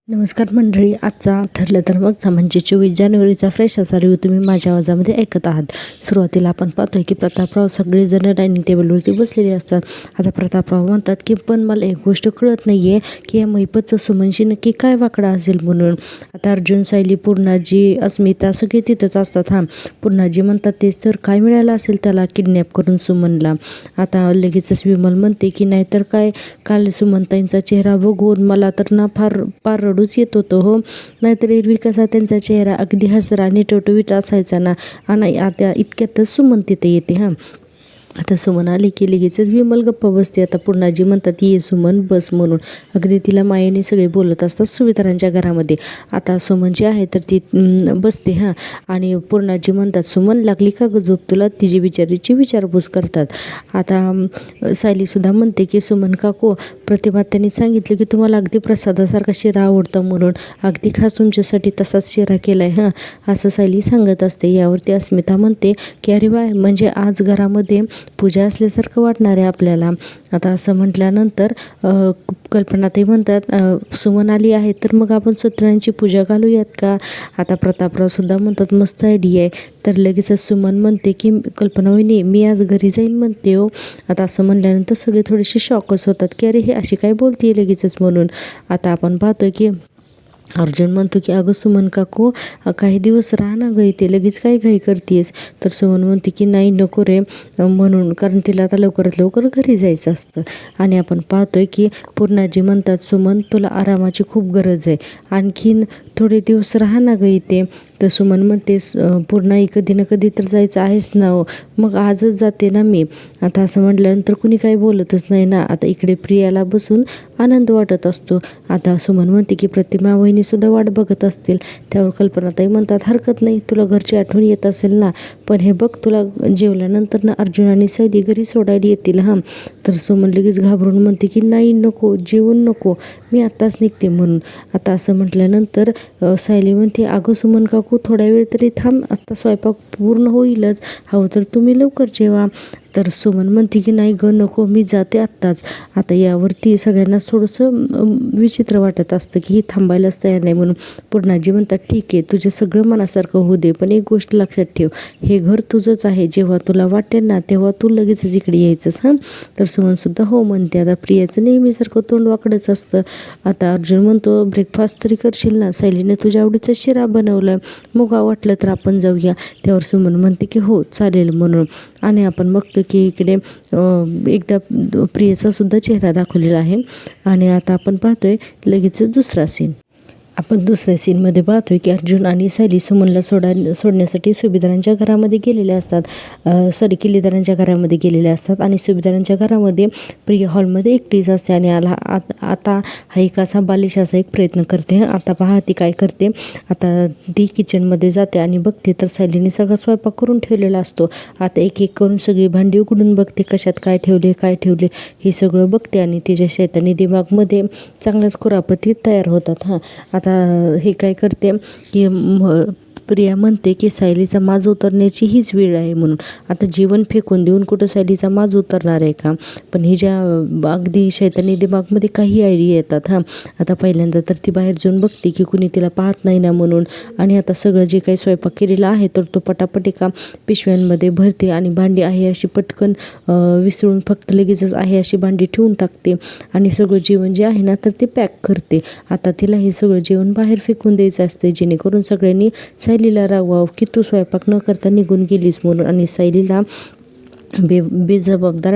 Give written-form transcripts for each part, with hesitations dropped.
नमस्कार मंडळी, आजचा ठरलं तर मगचा म्हणजे 24 जानेवारीचा फ्रेश असा रिव्ह्यू तुम्ही माझ्या आवाजामध्ये ऐकत आहात. सुरुवातीला आपण पाहतोय की प्रतापराव सगळेजण डायनिंग टेबलवरती बसलेले असतात. आता प्रतापराव म्हणतात की पण मला एक गोष्ट कळत नाही आहे की या महिपतचं सुमनशी नक्की काय वाकडा असेल म्हणून. आता अर्जुन, सायली, पूर्णाजी, अस्मिता सगळे तिथंच असतात. पूर्णाजी म्हणतात तेच तर, काय मिळालं असेल त्याला किडनॅप करून सुमनला. आता लगेचच विमल म्हणते की नाहीतर काय, काल सुमनताईंचा चेहरा बघून मला तर ना फार फार रडूच येत होतं हो. नाहीतर एरवी कसा त्यांचा चेहरा अगदी हसरा आणि टवटवीत असायचा ना, आणि आता इतक्यातच सुमन तिथे येते. आता सुमन आली की लगेचच विमल गप्प बसते. आता पूर्णाजी म्हणतात ये सुमन बस म्हणून. अगदी तिला मायेने सगळे बोलत असतात सुविधारांच्या घरामध्ये. आता सुमन जी आहे तर ती बसते आणि पूर्णाजी म्हणतात सुमन लागली का ग झोप तुला, तिची बिचारीची विचारपूस करतात. आता सायलीसुद्धा म्हणते की सुमन काकू, प्रतिभा त्यांनी सांगितलं की तुम्हाला अगदी प्रसादासारखा शिरा आवडतो म्हणून अगदी खास तुमच्यासाठी तसाच शिरा केलाय असं सायली सांगत असते. यावरती अस्मिता म्हणते की अरे वा, म्हणजे आज घरामध्ये पूजा असल्यासारखं वाटणार आहे आपल्याला. आता असं म्हटल्यानंतर कल्पनाताई म्हणतात सुमन आली आहे तर मग आपण सत्यनारायणची पूजा घालूयात का. आता प्रतापराव सुद्धा म्हणतात मस्त आयडिया आहे. तर लगेचच सुमन म्हणते की कल्पना वहिनी मी आज घरी जाईन म्हणते हो. आता असं म्हणल्यानंतर सगळे थोडेसे शॉकच होतात की अरे हे अशी काय बोलते लगेचच म्हणून. आता आपण पाहतोय की अर्जुन म्हणतो की अगं सुमन काकू, काही दिवस राहा ना ग इथे, लगेच काय घाई करतेस. तर सुमन म्हणते की नाही नको रे म्हणून, कारण तिला आता लवकरात लवकर घरी जायचं असतं. आणि आपण पाहतोय की पूर्णाजी म्हणतात सुमन तुला आरामाची खूप गरज आहे, आणखीन थोडे दिवस राहा ना ग इथे. तर सुमन म्हणते पूर्णाई कधी ना कधी तर जायचं आहेच ना हो, मग आजच जाते ना मी. आता असं म्हटल्यानंतर कुणी काही बोलतच नाही ना. आता इकडे प्रियाला बसून आनंद वाटत असतो. आता सुमन म्हणते की प्रतिमा वहिनीसुद्धा वाट बघत असतील. त्यावर कल्पनाताई म्हणतात हरकत नाही, तुला घरची आठवण येत असेल ना, पण हे बघ तुला जेवल्यानंतर ना अर्जुन आणि सायली घरी सोडायला येतील तर सुमन लगेच घाबरून म्हणते की नाही नको, जेवण नको, मी आत्ताच निघते म्हणून. आता असं म्हटल्यानंतर सायली म्हणते अगं सुमन काकू थोडा वेळ तरी थांब, आत्ता स्वयंपाक पूर्ण होईलच, हवं तर तुम्ही लवकर जेवा. तर सुमन म्हणते की नाही ग नको, मी जाते आत्ताच. आता यावरती सगळ्यांनाच थोडंसं विचित्र वाटत असतं की ही थांबायलाच तयार नाही म्हणून. पूर्णाजी म्हणतात ठीक आहे, तुझं सगळं मनासारखं होऊ दे, पण एक गोष्ट लक्षात ठेव, हे घर तुझंच आहे, जेव्हा तुला वाटेल ना तेव्हा तू लगेचच इकडे यायचंस तर सुमनसुद्धा हो म्हणते. आता प्रियाचं नेहमीसारखं तोंड वाकडंच असतं. आता अर्जुन म्हणतो ब्रेकफास्ट तरी करशील ना, सायलीने तुझ्या आवडीचा शिरा बनवला, मग वाटलं तर आपण जाऊया. त्यावर सुमन म्हणते की हो चालेल म्हणून. आणि आपण बघतो की इकडे एकदा प्रियेचा सुद्धा चेहरा दाखवलेला आहे. आणि आता आपण पाहतोय लगेचच दुसरा सीन. आपण दुसऱ्या सीनमध्ये पाहतोय की अर्जुन आणि सायली सुमनला सोडण्यासाठी सुभेदारांच्या घरामध्ये गेलेले असतात. किल्लेदारांच्या घरामध्ये गेलेले असतात आणि सुभेदारांच्या घरामध्ये प्रिया हॉलमध्ये एकटीच असते. आणि आता हा एक असा बालिश असा एक प्रयत्न करते. आता पहा ती काय करते. आता ती किचनमध्ये जाते आणि बघते तर सायलीने सगळा स्वयंपाक करून ठेवलेला असतो. आता एक एक करून सगळी भांडी उघडून बघते, कशात काय ठेवले हे सगळं बघते आणि तिच्या शैतानी दिमागमध्ये चांगल्याच कुरापती तयार होतात. आता हे काय करते की प्रिया म्हणते की सायलीचा माज उतरण्याची हीच वेळ आहे म्हणून. आता जीवन फेकून देऊन कुठं सायलीचा माज उतरणार आहे का. पण हिच्या अगदी शैतानी दिमागमध्ये काही आयडिया येतात. आता पहिल्यांदा तर ती बाहेर जाऊन बघते की कुणी तिला पाहत नाही ना म्हणून. आणि आता सगळं जे काही स्वयंपाक केलेला आहे तर तो पटापट एका पिशव्यांमध्ये भरते आणि भांडी आहे अशी पटकन विसरून फक्त लगेचच आहे अशी भांडी ठेवून टाकते आणि सगळं जेवण जे आहे ना तर ते पॅक करते. आता तिला हे सगळं जेवण बाहेर फेकून द्यायचं असते, जेणेकरून सगळ्यांनी सायलीला रागवावं की तू स्वयंपाक न करता निघून गेलीस म्हणून. आणि सायलीला बेजबाबदार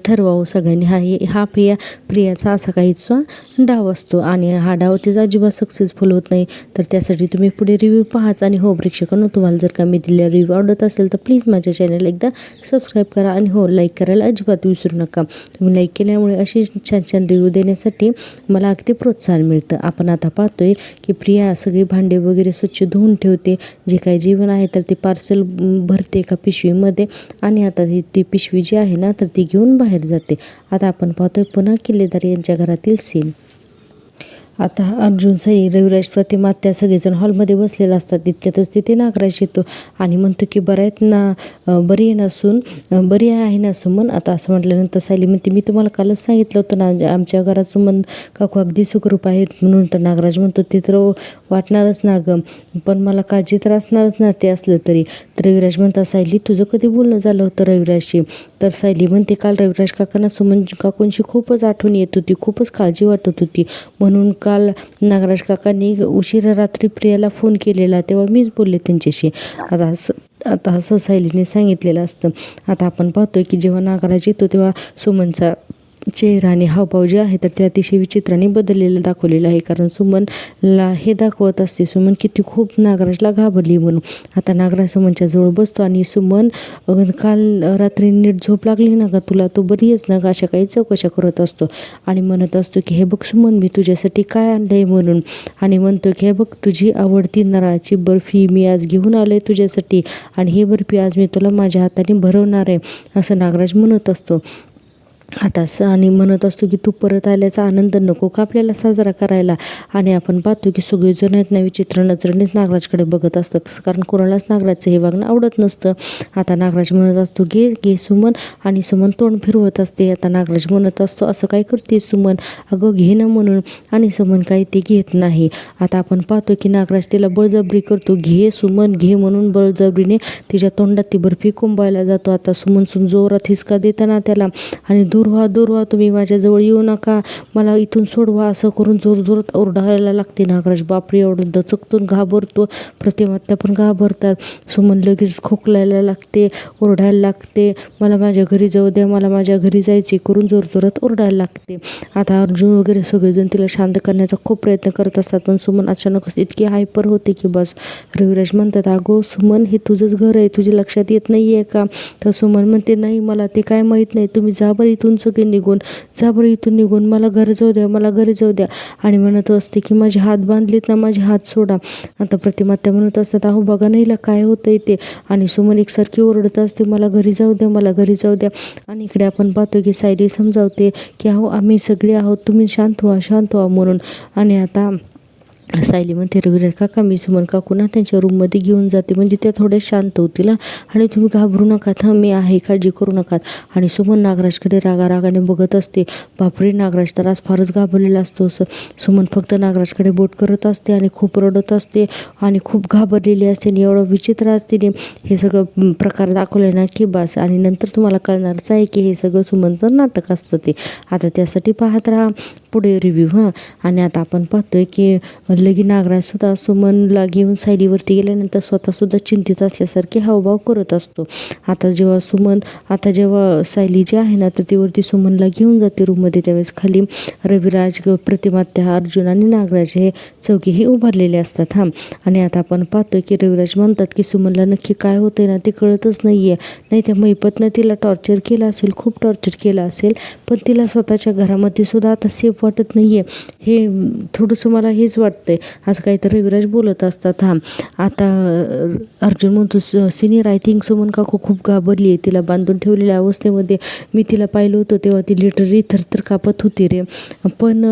ठरवावं सगळ्यांनी. हा प्रियाचा असा काहीचा डाव असतो आणि हा डाव तिचा अजिबात सक्सेसफुल होत नाही. तर त्यासाठी तुम्ही पुढे रिव्ह्यू पाहाच. आणि हो प्रेक्षकांनो, तुम्हाला जर का मी दिलेला रिव्ह्यू आवडत असेल तर प्लीज माझ्या चॅनल एकदा सबस्क्राईब करा आणि हो लाईक करायला अजिबात विसरू नका. तुम्ही लाईक केल्यामुळे अशी छान छान रिव्ह्यू देण्यासाठी मला अगदी प्रोत्साहन मिळतं. आपण आता पाहतोय की प्रिया सगळी भांडे वगैरे स्वच्छ धुवून ठेवते, जे काही जेवण आहे तर ते पार्सल भरते एका पिशवीमध्ये आणि आता ती पिशवी जी आहे ना तर ती घेऊन बाहेर जाते. आता आपण पाहतोय पुन्हा किल्लेदार यांच्या घरातील सीन. आता अर्जुन, सई, रविराज, प्रतिमा त्या सगळेजण हॉलमध्ये बसलेले असतात. तितक्यातच तिथे नागराज येतो आणि म्हणतो की बरं आहेत ना, बरी आहे ना सून, बरी आहे ना सुमन. आता असं म्हटल्यानंतर सायली म्हणते मी तुम्हाला कालच सांगितलं होतं ना आमच्या घरात सुमन काकू अगदी सुखरूप आहेत म्हणून. तर नागराज म्हणतो ते तर वाटणारच ना गं, पण मला काळजी तर असणारच ना ते असलं तरी. तर रविराज म्हणतात सायली तुझं कधी बोलणं झालं होतं रविराजशी? तर सायली म्हणते काल रविराज काकांना सुमन काकूंची खूपच आठवण येत होती, खूपच काळजी वाटत होती, म्हणून काल नागराज काकांनी उशिरा रात्री प्रियाला फोन केलेला तेव्हा मीच बोलले त्यांच्याशी. आता असं सायलीने सांगितलेलं असतं. आता आपण पाहतोय की जेव्हा नागराज येतो तेव्हा सुमनचा चेहरा आणि हावभाव जे आहे तर ते अतिशय विचित्राने बदललेलं दाखवलेलं आहे. कारण सुमनला हे दाखवत असते सुमन किती खूप नागराजला घाबरली म्हणून. आता नागराज सुमनच्या जवळ बसतो आणि सुमन काल रात्री नीट झोप लागली ना का तुला, तू बरी आहेस ना का, अशा काही चौकशा करत असतो आणि म्हणत असतो की हे बघ सुमन मी तुझ्यासाठी काय आणलंय म्हणून. आणि म्हणतो की हे बघ तुझी आवडती नारळाची बर्फी मी आज घेऊन आलोय तुझ्यासाठी आणि ही बर्फी आज मी तुला माझ्या हाताने भरवणार आहे असं नागराज म्हणत असतो. आता आणि म्हणत असतो की तू परत आल्याचा आनंद नको का आपल्याला साजरा करायला. आणि आपण पाहतो की सगळेजण आहेत ना विचित्र नजरेनेच नागराजकडे बघत असतात, कारण कोणालाच नागराजचं हे वागणं आवडत नसतं. आता नागराज म्हणत असतो घे घे सुमन, आणि सुमन तोंड फिरवत असते. आता नागराज म्हणत असतो असं काय करते सुमन, अगं घे ना म्हणून, आणि सुमन काही ते घेत नाही. आता आपण पाहतो की नागराज तिला बळजबरी करतो, घे सुमन घे म्हणून बळजबरीने तिच्या तोंडात ती बर्फी कोंबायला जातो. आता सुमन जोरात हिसका देताना त्याला आणि दूर व्हा तुम्ही माझ्याजवळ येऊ नका, मला इथून सोडवा असं करून जोरजोरात ओरडायला लागते. नागराज बापरे एवढं दचकतून घाबरतो, प्रतिमात्या पण घाबरतात. सुमन लगेच खोकलायला लागते, ओरडायला लागते, मला माझ्या घरी जाऊ द्या, मला माझ्या घरी जायचे करून जोरजोरात ओरडायला लागते. आता अर्जुन वगैरे सगळेजण तिला शांत करण्याचा खूप प्रयत्न करत असतात, पण सुमन अचानकच इतकी हायपर होते की बस. रविराज म्हणतात अगो सुमन हे तुझंच घर आहे, तुझ्या लक्षात येत नाही आहे का. तर सुमन म्हणते नाही मला ते काय माहीत नाही, तुम्ही जा बरं इथून सगळे निघून, जा बरं इथून निघून, मला घरी जाऊ द्या, मला घरी जाऊ द्या. आणि म्हणत असते की माझे हात बांधलेत ना, माझे हात सोडा. आता प्रतिमात्या म्हणत असतात अहो बघा नाही काय होतंय ते, आणि सुमन एकसारखी ओरडत असते मला घरी जाऊ द्या, मला घरी जाऊ द्या. आणि इकडे आपण पाहतो की सायली समजावते की अहो आम्ही सगळे आहोत, तुम्ही शांत व्हा म्हणून. आणि आता सायली म्हणते रविराज काका मी सुमन काकूंना त्यांच्या रूममध्ये घेऊन जाते, म्हणजे त्या थोड्या शांत होतील आणि तुम्ही घाबरू नका, मी आहे, काळजी करू नका. आणि सुमन नागराजकडे रागाने बघत असते. बापरे प्रकाश तर आज फारच घाबरलेला असतो. सुमन फक्त नागराजकडे बोट करत असते आणि खूप रडत असते आणि खूप घाबरलेली असते आणि एवढं विचित्र असते हे सगळं प्रकार दाखवले ना की बस. आणि नंतर तुम्हाला कळणारच आहे की हे सगळं सुमनचं नाटक असतं ते. आता त्यासाठी पाहत राहा पुढे रिव्ह्यू. आणि आता आपण पाहतोय की लगी नागराजसुद्धा सुमनला घेऊन सायलीवरती गेल्यानंतर स्वतःसुद्धा चिंतित असल्यासारखे हावभाव करत असतो. आता जेव्हा सायली जी आहे ना तर ती वरती सुमनला घेऊन जाते रूममध्ये, त्यावेळेस खाली रविराज, प्रतिमात्या, अर्जुन आणि नागराज हे चौघेही उभारलेले असतात. आणि आता आपण पाहतोय की रविराज म्हणतात की सुमनला नक्की काय होतंय ना ते कळतच नाहीये. नाही त्या महिपतनं तिला टॉर्चर केलं असेल, खूप टॉर्चर केलं असेल, पण तिला स्वतःच्या घरामध्ये सुद्धा आता सेफ वाटत नाहीये. हे थोडंसं मला हेच वाटतंय असं काहीतरी रविराज बोलत असतात. आता अर्जुन म्हणतो सिनियर आय थिंक सुमन काकू खूप घाबरली आहे, तिला बांधून ठेवलेल्या अवस्थेमध्ये मी तिला पाहिलं होतं तेव्हा ती लिटरली थरथर कापत होती रे, पण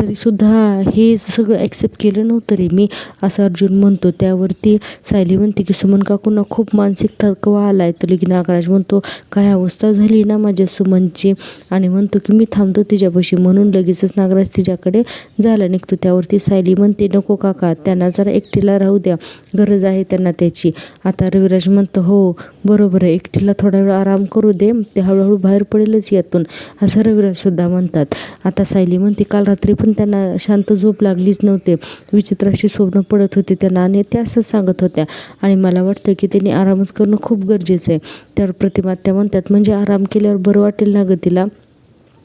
तरीसुद्धा हे सगळं ॲक्सेप्ट केलं नव्हतं रे मी, असं अर्जुन म्हणतो. त्यावरती सायली म्हणते की सुमन काकूंना खूप मानसिक थकवा आला आहे. तर नागराज म्हणतो काय अवस्था झाली ना माझ्या सुमनची, आणि म्हणतो की मी थांबतो तिच्यापाशी, म्हणून लगेचच नागराज तिच्याकडे जायला निघतो. त्यावरती सायली म्हणते नको काका, त्यांना जरा एकटीला राहू द्या, गरज आहे त्यांना त्याची. आता रविराज म्हणतो हो बरोबर आहे, एकटीला थोडा वेळ आराम करू दे, ते हळूहळू बाहेर पडेलच यातून, असं रविराज सुद्धा म्हणतात. आता सायली म्हणते काल रात्री पण त्यांना शांत झोप लागलीच नव्हते, विचित्र अशी स्वप्न पडत होती त्यांना, आणि त्या असंच सांगत होत्या, आणि मला वाटतं की त्यांनी आरामच करणं खूप गरजेचं आहे. त्यावर प्रतिमात्या म्हणतात म्हणजे आराम केल्यावर बरं वाटेल ना गं तिला.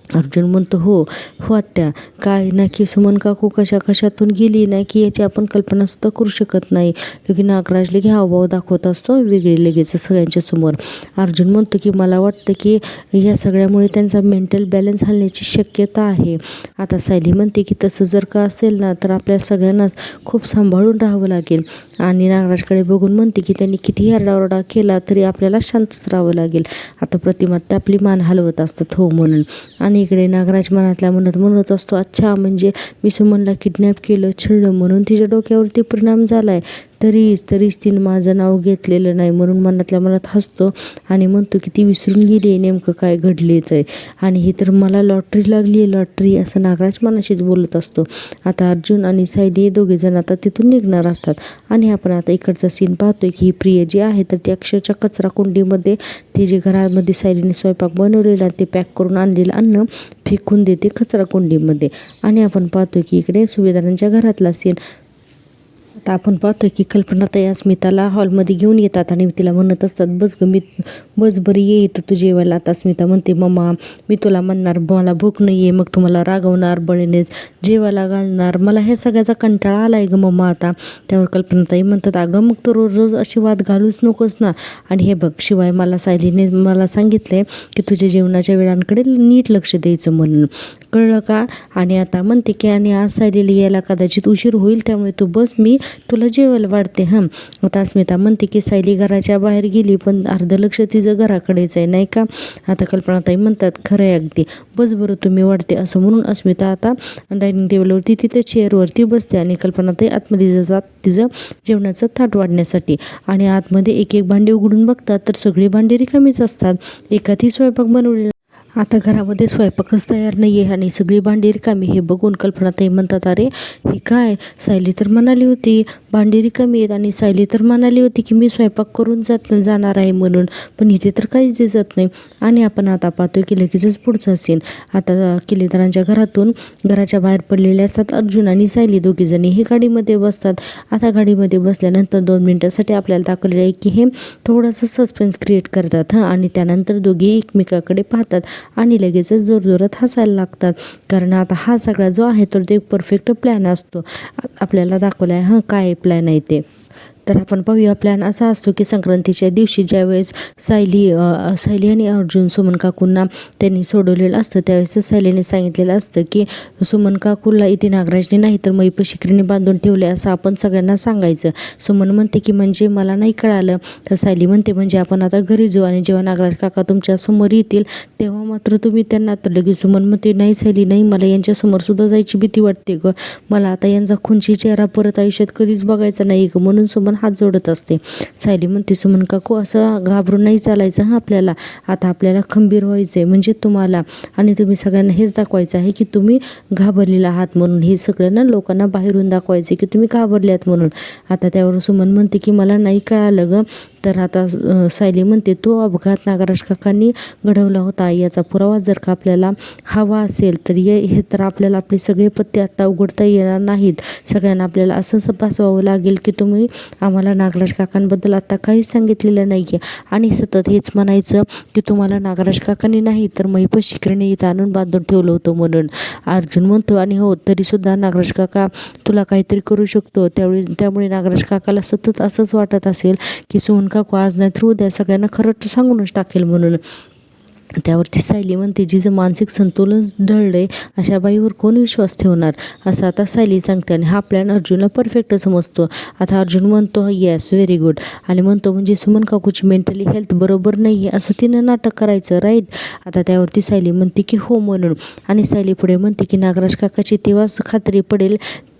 अर्जुन म्हणतो हो आत्या, काय ना की सुमन काकू कशातून गेली नाही की याची आपण कल्पनासुद्धा करू शकत नाही. की नागराज लगे हावभाव दाखवत असतो वेगळे लगेच सगळ्यांच्या समोर. अर्जुन म्हणतो की मला वाटतं की या सगळ्यामुळे त्यांचा मेंटल बॅलन्स हलण्याची शक्यता आहे. आता सायली म्हणते की तसं जर का असेल ना तर आपल्या सगळ्यांनाच खूप सांभाळून राहावं लागेल. आणि नागराजकडे बघून म्हणते की त्यांनी कितीही आरडाओरडा केला तरी आपल्याला शांतच राहावं लागेल. आता प्रतिमा आपली मान हलवत असतात हो म्हणून. आणि आणि इकडे नागराज मनातल्या मनात म्हणत असतो, अच्छा म्हणजे मी सुमनला किडनॅप केलं, छळलं म्हणून तिच्या डोक्यावरती परिणाम झालाय, तरीच तिने माझं नाव घेतलेलं नाही म्हणून मनातल्या मनात हसतो आणि म्हणतो की ती विसरून गेली नेमकं काय घडले तर, आणि ही तर मला लॉटरी लागली आहे, लॉटरी, असं नागराज मनाशीच बोलत असतो. आता अर्जुन आणि सायली दोघेजण आता तिथून निघणार असतात आणि आपण आता इकडचा सीन पाहतोय की ही प्रिया जी आहे तर ती अक्षरशः कचरा कुंडीमध्ये ती जे घरामध्ये सायलीने स्वयंपाक बनवलेला ते पॅक करून आणलेलं अन्न फेकून देते कचरा कुंडीमध्ये. आणि आपण पाहतोय की इकडे सुभेदारांच्या घरातला सीन. आता आपण पाहतोय की कल्पनाताई अस्मिताला हॉलमध्ये घेऊन येतात आणि तिला म्हणत असतात, बस बरी ये इथं तू जेवायला. आता अस्मिता म्हणते, मम्मा मी तुला म्हणणार मला भूक नाही आहे, मग तुम्हाला रागवणार, बळीनेच जेवायला घालणार, मला हे सगळ्याचा कंटाळा आला आहे ग मम्मा आता. त्यावर कल्पनाताई म्हणतात, अगं मग तू रोज अशी वाद घालूच नकोस ना. आणि हे बघ, शिवाय मला सायलीने मला सांगितलंय की तुझ्या जेवणाच्या वेळांकडे नीट लक्ष द्यायचं म्हणून, कळलं का. आणि आता म्हणते की आणि आज सायलीला यायला कदाचित उशीर होईल, त्यामुळे तू बस, मी तुला जेवायला वाढते. आता अस्मिता म्हणते की सायली घराच्या बाहेर गेली पण अर्ध लक्ष तिचं घराकडेच आहे नाही का. आता कल्पनाताई म्हणतात, खरं आहे अगदी, बस बरं तुम्ही वाढते, असं म्हणून अस्मिता आता डायनिंग टेबलवरती तिथे चेअरवरती बसते आणि कल्पनाताई आतमध्ये जात तिचं जेवणाचं ताट वाढण्यासाठी. आणि आतमध्ये एक एक भांडी उघडून बघतात तर सगळी भांडी रिकामीच असतात, एखादी स्वयंपाक बनवलेला. आता घरामध्ये स्वयंपाकच तयार नाही आहे आणि सगळी भांडी रिकामी. हे बघून कल्पनाताई म्हणतात, अरे हे काय, सायली तर म्हणाली होती भांडी रिकामी आहेत आणि सायली तर म्हणाली होती की मी स्वयंपाक करून जाणार आहे म्हणून, पण इथे तर काहीच दिसत नाही. आणि आपण आता पाहतोय की लगेचच पुढचा सीन. आता किल्लेदारांच्या घरातून घराच्या बाहेर पडलेले असतात अर्जुन आणि सायली, दोघीजणी हे गाडीमध्ये बसतात. आता गाडीमध्ये बसल्यानंतर 2 मिनिटासाठी आपल्याला दाखवलेलं आहे की हे थोडंसं सस्पेन्स क्रिएट करतात आणि त्यानंतर दोघी एकमेकाकडे पाहतात आणि लगेचच जोरजोरात हसायला लागतात. कारण आता हा सगळा जो आहे तर ते परफेक्ट प्लॅन असतो. आपल्याला दाखवला आहे काय प्लॅन आहे ते. तर आपण पाहूया, प्लॅन असा असतो की संक्रांतीच्या दिवशी ज्यावेळेस सायली आणि अर्जुन सुमन काकूंना त्यांनी सोडवलेलं असतं त्यावेळेस सायलीने सांगितलेलं असतं की सुमन काकूला इथे नागराजने नाही तर मैप शिकरीने बांधून ठेवले असं आपण सगळ्यांना सांगायचं. सुमन म्हणते की म्हणजे मला नाही कळालं. तर सायली म्हणते म्हणजे आपण आता घरी जाऊ आणि जेव्हा नागराज काका तुमच्या समोर येतील तेव्हा मात्र तुम्ही त्यांना तर लगेच. सुमन म्हणते, नाही सायली नाही, मला यांच्यासमोर सुद्धा जायची भीती वाटते ग, मला आता यांचा खुंची चेहरा परत आयुष्यात कधीच बघायचा नाही ग, म्हणून सुमन हात जोडत असते. सायली म्हणते, सुमन काकू असं घाबरून नाही चालायचं आपल्याला, आता आपल्याला खंबीर व्हायचं आहे म्हणजे तुम्हाला, आणि तुम्ही सगळ्यांना हेच दाखवायचं आहे की तुम्ही घाबरलेला आहात म्हणून, हे सगळ्यांना लोकांना बाहेरून दाखवायचे की तुम्ही घाबरल्यात म्हणून. आता त्यावर सुमन म्हणते की मला नाही कळालं ग. तर आता सायली म्हणते, तो अपघात नागराज काकांनी घडवला होता, याचा पुरावा जर का आपल्याला हवा असेल तर हे तर आपल्याला आपले सगळे पत्ते आता उघडता येणार नाहीत. सगळ्यांना आपल्याला असं भासवावं लागेल की तुम्ही आम्हाला नागराज काकांबद्दल आता काहीच सांगितलेलं नाही आहे आणि सतत हेच म्हणायचं की तुम्हाला नागराज काकांनी नाही तर मैप शिकरीने इथं आणून बांधून ठेवलं होतं म्हणून. अर्जुन म्हणतो, आणि हो तरीसुद्धा नागराज काका तुला काहीतरी करू शकतो, त्यामुळे नागराज काकाला सतत असंच वाटत असेल की सुमन काकू आज नाही तर उद्या सगळ्यांना खरं सांगूनच टाकेल म्हणून. त्यावरती सायली म्हणते, जिचं मानसिक संतुलन ढळलंय अशा बाईवर कोण विश्वास ठेवणार, असं आता सायली सांगते. आणि हा प्लॅन अर्जुनला परफेक्ट समजतो. आता अर्जुन म्हणतो, येस व्हेरी गुड, आणि म्हणतो म्हणजे सुमन काकूची मेंटली हेल्थ बरोबर नाही आहे असं तिनं नाटक करायचं, राईट. आता त्यावरती सायली म्हणते की हो म्हणून. आणि सायली पुढे म्हणते की नागराज काकाची तेव्हाच खात्री पडेल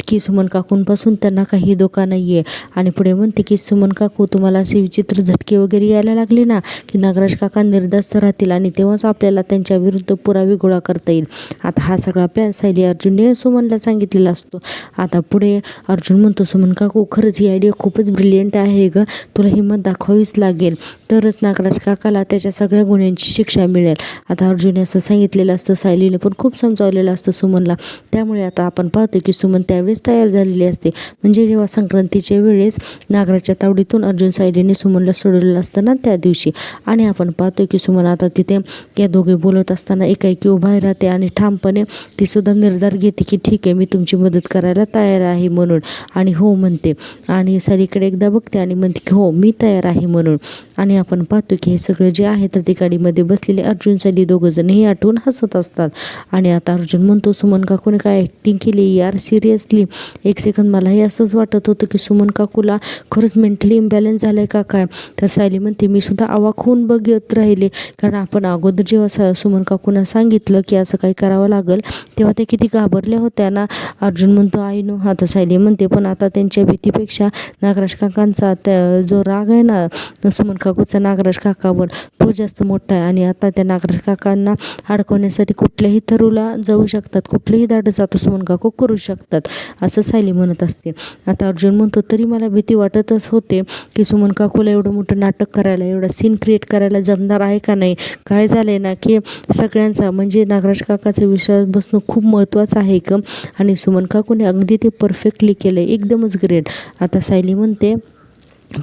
की सुमन काकूंपासून त्यांना काही धोका नाही आहे. आणि पुढे म्हणते की सुमन काकू तुम्हाला असे विचित्र झटके वगैरे यायला लागले ना की नागराज काका निर्धास्त राहतील आणि तेव्हाच आपल्याला त्यांच्या विरुद्ध पुरावे गोळा करता येईल. आता हा सगळा प्लॅन सायली अर्जुनने सुमनला सांगितलेला असतो. आता पुढे अर्जुन म्हणतो, सुमन काकू खरंच ही आयडिया खूपच ब्रिलियंट आहे ग, तुला हिंमत दाखवावीच लागेल तरच नागराज काकाला त्याच्या सगळ्या गुन्ह्यांची शिक्षा मिळेल. आता अर्जुनने असं सांगितलेलं असतं, सायलीने पण खूप समजावलेलं असतं सुमनला. त्यामुळे आता आपण पाहतो की सुमन त्यावेळेस तयार झालेली असते. म्हणजे जेव्हा संक्रांतीच्या वेळेस नागराजच्या तावडीतून अर्जुन सायलीने सुमनला सोडवलेलं असतं ना त्या दिवशी. आणि आपण पाहतो की सुमन आता तिथे या दोघे बोलत असताना एकाएकी उभा राहते आणि ठामपणे ती सुद्धा निर्धार घेते की ठीक आहे मी तुमची मदत करायला तयार आहे म्हणून, आणि हो म्हणते. आणि सायलीकडे एकदा बघते आणि म्हणते की हो मी तयार आहे म्हणून. आणि आपण पाहतो की हे सगळं जे आहे तर ते गाडीमध्ये बसलेले अर्जुन सायली दोघंजणही आठवून हसत असतात. आणि आता अर्जुन म्हणतो, सुमन काकूने काय ॲक्टिंग केली यार, सिरियसली एक सेकंद मलाही असंच वाटत होतं की सुमन काकूला खरंच मेंटली इम्बॅलन्स झालं आहे का काय. तर सायली म्हणते मी सुद्धा अवाक होऊन बघत राहिले, कारण आपण अगोदर जेव्हा सुमन काकूंना सांगितलं की असं काही करावं लागेल तेव्हा ते किती घाबरल्या होत्या ना. अर्जुन म्हणतो आई नो. आता सायली म्हणते पण आता त्यांच्या भीतीपेक्षा नागराज काकांचा जो राग आहे ना सुमन काकूचा नागराज काकावर तो जास्त मोठा आहे. आणि आता त्या नागराज काकांना अडकवण्यासाठी कुठल्याही तरुला जाऊ शकतात, कुठलेही धाडस आता सुमन काकू करू शकतात असं सायली म्हणत असते. आता अर्जुन म्हणतो तरी मला भीती वाटतच होते की सुमन काकूला एवढं मोठं नाटक करायला, एवढा सीन क्रिएट करायला जमणार आहे का नाही. काय झालंय ना की सगळ्यांचा म्हणजे नागराज काकाचा विश्वास बसणं खूप महत्त्वाचं आहे का. आणि सुमन काकूने अगदी ते परफेक्टली केलं आहे, एकदमच ग्रेट. आता सायली म्हणते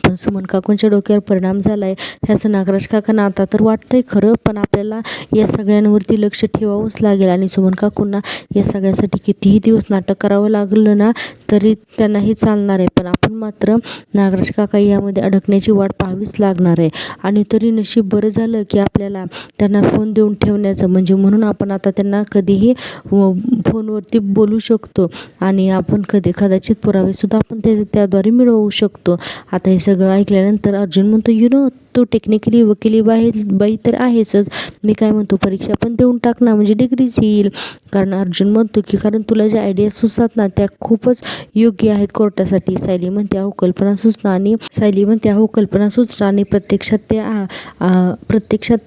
पण सुमन काकूंच्या डोक्यावर परिणाम झाला आहे हे असं नागराज काकांना आता तर वाटतंय खरं, पण आपल्याला या सगळ्यांवरती लक्ष ठेवावंच लागेल. आणि सुमन काकूंना या सगळ्यासाठी कितीही दिवस नाटक करावं लागलं ना तरी त्यांनाही चालणार आहे, पण आपण मात्र नागराज काका यामध्ये अडकण्याची वाट पाहावीच लागणार आहे. आणि तरी नशीब बरं झालं की आपल्याला त्यांना फोन देऊन ठेवण्याचं, म्हणजे म्हणून आपण आता त्यांना कधीही फोनवरती बोलू शकतो आणि आपण कदाचित पुरावेसुद्धा आपण त्याद्वारे मिळवू शकतो. आता हे सगळं ऐकल्यानंतर अर्जुन म्हणतो तो टेक्निकली वकिली बाई तर आहेच, मी काय म्हणतो परीक्षा पण देऊन टाक ना, म्हणजे डिग्रीच येईल. कारण अर्जुन म्हणतो की कारण तुला ज्या आयडिया सुचतात ना त्या खूपच योग्य आहेत कोर्टासाठी. सायली म्हणते अहो कल्पना सुचणं आणि प्रत्यक्षात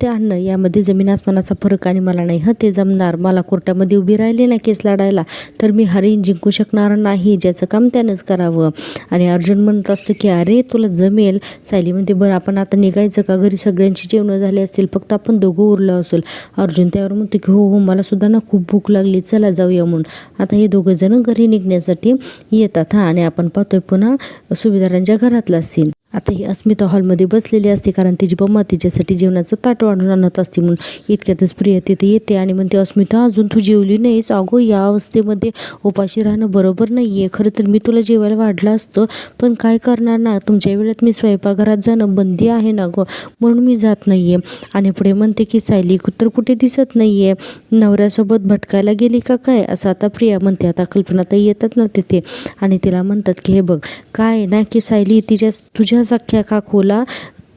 ते आणणं यामध्ये जमीन आसमानाचा फरक. आणि मला नाही ते जमणार. मला कोर्टामध्ये उभी राहिली ना केस लढायला तर मी हरीन जिंकू शकणार नाही, ज्याचं काम त्यानंच करावं. आणि अर्जुन म्हणत असतो की अरे तुला जमेल. सायली म्हणते बरं आपण आता निघायचं का, घरी सगळ्यांची जेवणं झाली असतील, फक्त आपण दोघं उरलो असेल. अर्जुन त्यावर म्हणतो की हो मला सुद्धा ना खूप भूक लागली, चला जाऊया म्हणून. आता हे दोघं जण घरी निघण्यासाठी येतात आणि आपण पाहतोय पुन्हा सुभेदारांच्या घरातला सीन. आता ही अस्मिता हॉलमध्ये बसलेली असते कारण तिची बम्मा तिच्यासाठी जेवणाचं ताट वाढून आणत असते. म्हणून इतक्यातच प्रिया तिथे येते आणि म्हणते अस्मिता अजून तू जेवली नाहीस. अगो या अवस्थेमध्ये उपाशी राहणं बरोबर नाही आहे. खरं तर मी तुला जेवायला वाढलं असतं पण काय करणार ना, तुमच्या वेळेत मी स्वयंपाकघरात जाणं बंदी आहे ना गो, म्हणून मी जात नाही आहे. आणि पुढे म्हणते की सायली तर कुठे दिसत नाही आहे, नवऱ्यासोबत भटकायला गेली का काय, असं आता प्रिया म्हणते. आता कल्पनाताई येतात ना तिथे आणि तिला म्हणतात की हे बघ काय ना की सायली तुझ्या सख्या काकूला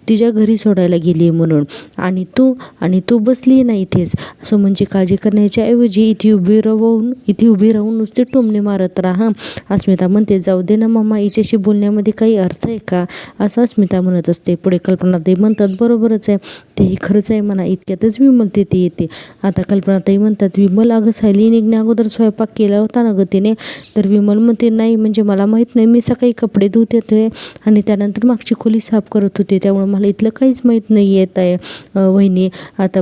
तिच्या घरी सोडायला गेली आहे म्हणून, आणि तू बसली ना इथेच. असं म्हणजे काळजी करण्याच्या ऐवजी इथे उभी राहून नुसते टोमणे मारत राहा. अस्मिता म्हणते जाऊ दे ना मम्मा, हिच्याशी बोलण्यामध्ये काही अर्थ आहे का, असं अस्मिता म्हणत असते. पुढे कल्पनाताई म्हणतात बरोबरच आहे, तेही खरंच आहे म्हणा. इतक्यातच विमल तिथे येते. आता कल्पनाताई म्हणतात विमल अगं सायली निघण्या अगोदर स्वयंपाक केला होता ना गं तिने. तर विमल म्हणते नाही म्हणजे मला माहीत नाही, मी सकाळी कपडे धुत होते आणि त्यानंतर मागची खोली साफ करत होते, त्यामुळे मला इथलं काहीच माहीत नाही येत आहे वहिनी. आता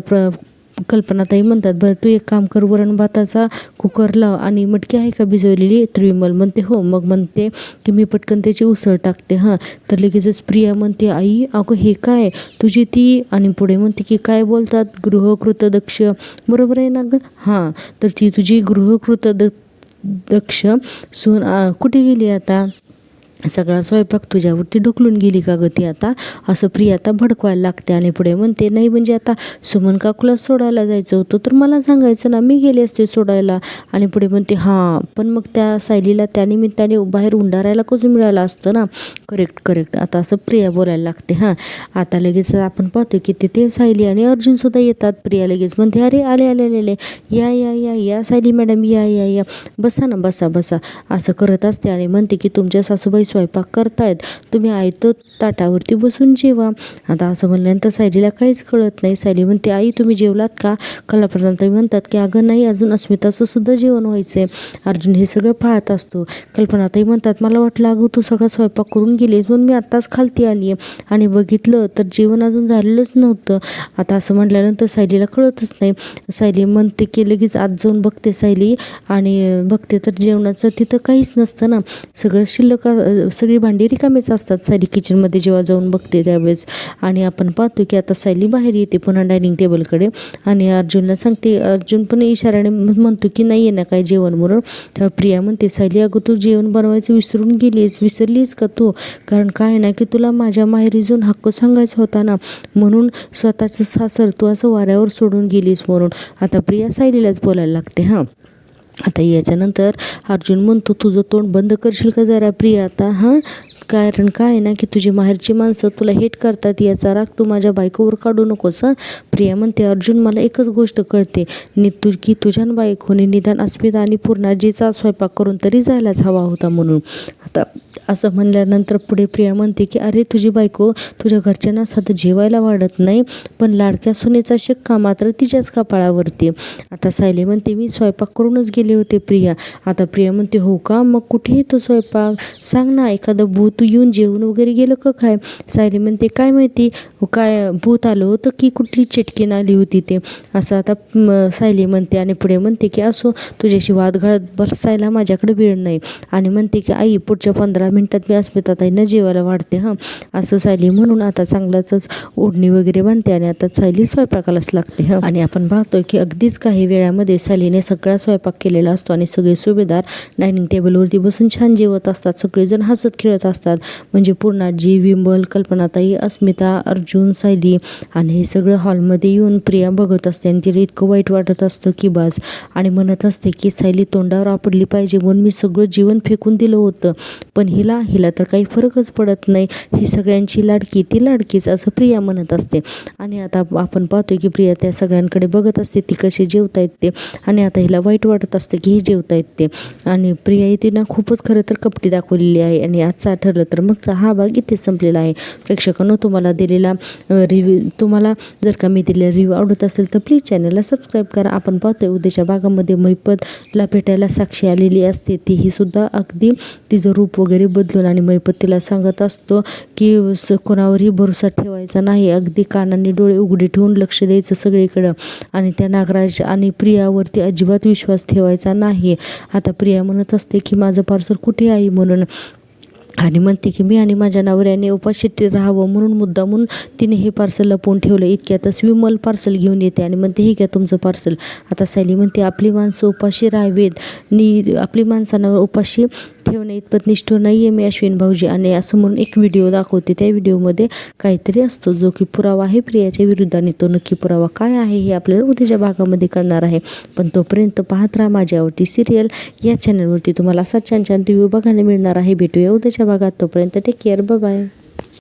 कल्पनाताई म्हणतात बरं तू एक काम कर, वरण भाताचा कुकर लाव आणि मटकी आहे का भिजवलेली. तर विमल म्हणते हो. मग म्हणते की मी पटकन त्याची उसळ टाकते हां. तर लगेचच प्रिया म्हणते आई अगं हे काय तुझी ती, आणि पुढे म्हणते की काय बोलतात गृहकृतदक्ष, बरोबर आहे ना गं हां. तर ती तुझी गृहकृतदक्ष सून कुठे गेली आता, सगळा स्वयंपाक तुझ्यावरती ढकलून गेली का गं ती आता, असं प्रिया आता भडकवायला लागते. आणि पुढे म्हणते नाही म्हणजे आता सुमन काकूला सोडायला जायचं होतं तर मला सांगायचं ना, मी गेले असते सोडायला. आणि पुढे म्हणते हां पण मग त्या सायलीला त्यानिमित्ताने बाहेर उंडारायला कसं मिळालं असतं ना. करेक्ट आता असं प्रिया बोलायला लागते हां. आता लगेच आपण पाहतो की तिथे सायली आणि अर्जुनसुद्धा येतात. प्रिया लगेच म्हणते अरे आले या या या या सायली मॅडम या बसा ना बसा असं करत असते. आणि म्हणते की तुमच्या सासूबाई स्वयंपाक करतायत, तुम्ही आयतं ताटावरती बसून जेवा. आता असं म्हणल्यानंतर सायलीला काहीच कळत नाही. सायली म्हणते आई तुम्ही जेवलात का. कल्पनाताई म्हणतात की अगं नाही अजून अस्मिताचं सुद्धा जेवण व्हायचं आहे. अर्जुन हे सगळं पाहत असतो. कल्पनाताई म्हणतात मला वाटलं अगं तू सगळा स्वयंपाक करून गेलीस म्हणून मी आत्ताच खालती आली आहे आणि बघितलं तर जेवण अजून झालेलंच नव्हतं. आता असं म्हटल्यानंतर सायलीला कळतच नाही. सायली म्हणते की लगेच आत जाऊन बघते सायली आणि बघते तर जेवणाचं तिथं काहीच नसतं ना, सगळं शिल्लक सगळी भांडी रिकामीच असतात. सायली किचनमध्ये जेव्हा जाऊन बघते त्यावेळेस. आणि आपण पाहतो की आता सायली बाहेर येते पुन्हा डायनिंग टेबलकडे आणि अर्जुनला सांगते. अर्जुन पण इशाऱ्याने म्हणतो की नाही आहे ना काय जेवण म्हणून. तेव्हा प्रिया म्हणते सायली अगं तू जेवण बनवायचं विसरलीस का तू, कारण काय ना की तुला माझ्या माहेरी जाऊन हक्क सांगायचा होता ना, म्हणून स्वतःचं सासर तू असं वाऱ्यावर सोडून गेलीस म्हणून. आता प्रिया सायलीलाच बोलायला लागते हां. आता याच्यानंतर अर्जुन म्हणतो, तुझं तोंड बंद करशील का जरा प्रिया आता हां. कारण काय आहे ना की तुझी माहेरची माणसं तुला हेट करतात, याचा राग तू माझ्या बायकोवर काढू नकोस हां. प्रिया म्हणते, अर्जुन मला एकच गोष्ट कळते की तुझ्या बायकोने निदान अस्मिता आणि पूर्णाजीचा स्वयंपाक करून तरी जायलाच हवा होता म्हणून. आता असं म्हणल्यानंतर पुढे प्रिया म्हणते की अरे तुझी बायको तुझ्या घरच्यांना साधं जेवायला वाढत नाही, पण लाडक्या सुनेचा शिक्का मात्र तिच्याच कपाळावरती. आता सायली म्हणते, मी स्वयंपाक करूनच गेले होते प्रिया. आता प्रिया म्हणते, हो का, मग कुठे येतो स्वयंपाक, सांग ना, एखादं भूत येऊन जेवून वगैरे गेलं का काय. सायली म्हणते, काय माहिती काय भूत आलं होतं की कुठली चिटकीन आली होती ते, असं आता सायली म्हणते. आणि पुढे म्हणते की असो, तुझ्याशी वाद घालत बसायला माझ्याकडे वेळ नाही. आणि म्हणते की आई पुढच्या 15 मिनिटात मी अस्मिताताईंना जेवायला वाढते हां, असं सायली म्हणून आता चांगलाच ओढणी वगैरे बांधते आणि आता सायली स्वयंपाकालाच लागते हां. आणि आपण पाहतोय की अगदीच काही वेळामध्ये सायलीने सगळा स्वयंपाक केलेला असतो आणि सगळे सुभेदार डायनिंग टेबलवरती बसून छान जेवत असतात. सगळेजण हसत खेळत असतात, म्हणजे पूर्णाजी, विमल, कल्पनाताई, अस्मिता, अर्जुन, सायली. आणि हे सगळं हॉलमध्ये येऊन प्रिया बघत असते आणि तिला इतकं वाईट वाटत असतं की बास. आणि म्हणत असते की सायली तोंडावर आपडली पाहिजे म्हणून मी सगळं जीवन फेकून दिलं होतं, पण हिला तर काही फरकच पडत नाही, ही सगळ्यांची लाडकी ती लाडकीच, असं प्रिया म्हणत असते. आणि आता आपण पाहतोय की प्रिया त्या सगळ्यांकडे बघत असते ती कसे जेवतायत ते, आणि आता हिला वाईट वाटत असतं की हे जेवतायत ते. आणि प्रिया तिनं खूपच खरं तर कपटी दाखवलेली आहे. आणि आजचा ठरलं तर मगचा हा भाग इथे संपलेला आहे. प्रेक्षकांनो, तुम्हाला दिलेला तुम्हाला जर का मी दिलेला रिव्ह्यू आवडत असेल तर प्लीज चॅनलला सबस्क्राईब करा. आपण पाहतोय उद्याच्या भागामध्ये महिपतला भेटायला साक्षी आलेली असते, तीही सुद्धा अगदी तिचं रूप वगैरे बदलून, आणि महिपत तिला सांगत असतो की कोणावरही भरोसा ठेवायचा नाही, अगदी कानांनी डोळे उघडे ठेवून लक्ष द्यायचं सगळीकडं, आणि त्या नागराज आणि प्रियावरती अजिबात विश्वास ठेवायचा नाही. आता प्रिया म्हणत असते की माझं पार्सल कुठे आहे म्हणून, आणि म्हणते की मी आणि माझ्या नवऱ्याने उपाशी राहावं म्हणून मुद्दामून तिने हे पार्सल लपवून ठेवलं. इतक्यातच विमल पार्सल घेऊन येते आणि म्हणते, हे घ्या तुमचं पार्सल. आता सायली म्हणते, आपली माणसं उपाशी राहावेत, आपली माणसांना उपाशी ठेवणे इतपत निष्ठुर नाही आहे मी अश्विन भाऊजी. आणि असं म्हणून एक व्हिडिओ दाखवते, त्या व्हिडिओमध्ये काहीतरी असतो जो की पुरावा आहे प्रियाच्या विरुद्ध, आणि तो नक्की पुरावा काय आहे हे आपल्याला उद्याच्या भागामध्ये कळणार आहे. पण तोपर्यंत पाहत राहा माझी आवडती सिरियल. या चॅनलवरती तुम्हाला असा छान छान रिव्ह्यू बघायला मिळणार आहे. भेटूया उद्याच्या भागात, तोपर्यंत टेक केअर, बाय बाय.